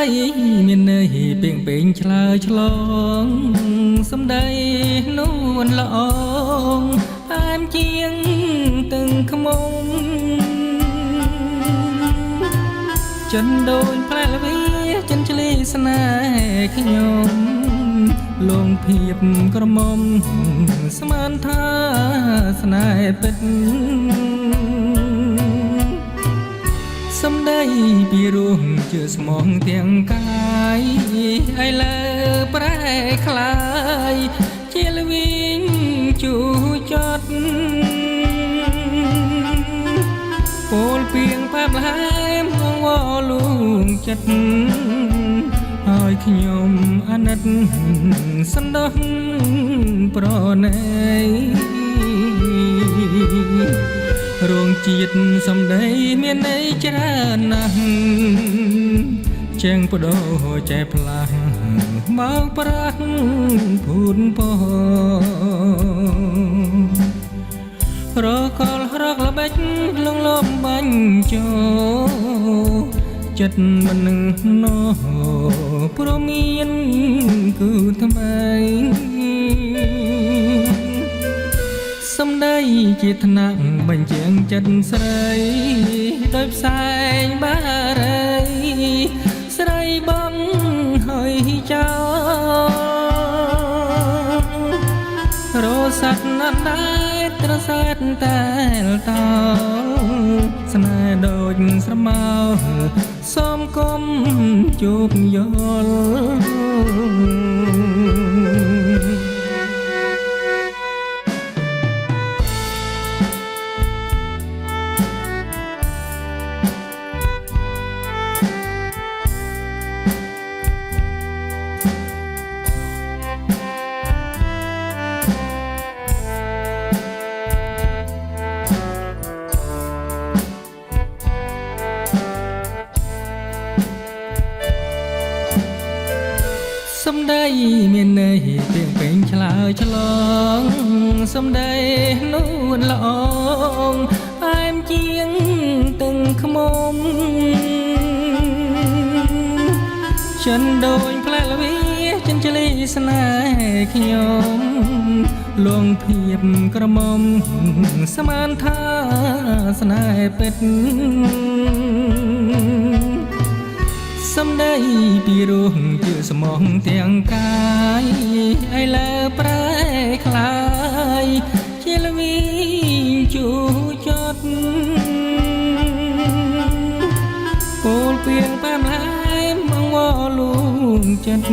ដីមានន័យពេងពេងឆ្លើយឆ្លងសំដីនួនល្អងអែមជាងទាំងខ្មុំចិនដូចផ្លែល្វីចិនឆ្លីស្នេហ៍ខ្ញុំលងភាពក្រមុំស្មានថាស្នេហ៍ពិតសំដីពីរោះជឿស្មងទាំងកាយឲ្យលើប្រែខ្លាយជាលវិញជូចត់ពោលពីងបែបលហែមងវលួងចិត្តឲ្យខ្ញុំអាណិតសន្តោសប្រណីរោងជាតិសំដីមានន័យច្រើនណាស់ចេងបដោចែផ្លាស់មកប្រាស់ភូនពោរកលរកល្បិចលងលំបាញ់ចោចិត្តមិននឹងណោព្រមានគឺថ្មីសំដីជាថ្នាក់បញ្ជាងចិត្តស្រីដោយផ្សែងបារីស្រីបងហើយចោរសាត់ណាត់ដែរត្រសាត់តែលតោស្នេហ៍ដូចស្រមោសូមគុំជួបយល់សំដីមានន័យពេងពេងឆ្លើយឆ្លងសំដីនួនល្អងអែមជាងទាំងខ្មុំចិនដូចផ្លែល្វីចិនឆ្លីស្នេហ៍ខ្ញុំលងភាពក្រមុំស្មានថាស្នេហ៍ពិតសំដីពីរោះជឿស្មងទាំងកាយឲ្យលើប្រែខ្លាយជាលវីជូចត់ពោលពីងបែបលហែមមកវលួងចិត្ត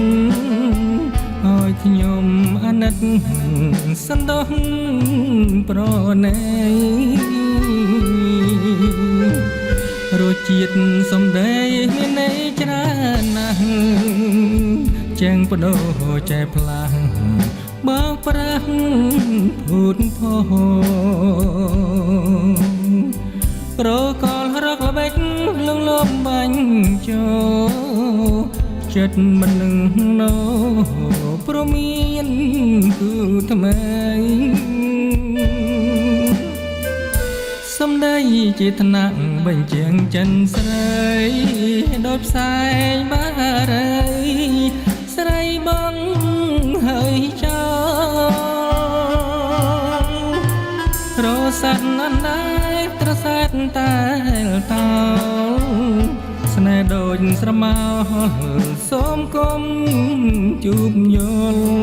ឲ្យខ្ញុំអាណិតសន្តោសប្រណីរសជាតិសំដីមានន័យច្រើនណាស់ចេងបដោចែផ្លាស់បើប្រាស់ភូតផោរកលរកល្បិចលងលំបាញ់ចោចិត្តមិននឹងណោព្រមានគឺថ្មីសំដីជាថ្នាក់បញ្ជាងចិនស្រីដោយផ្សែងបារីស្រីបងហើយចោរសាត់ណាស់ដែរត្រសាត់តែលតោស្នេហ៍ដូចស្រមោលសូមគុំជួបយល់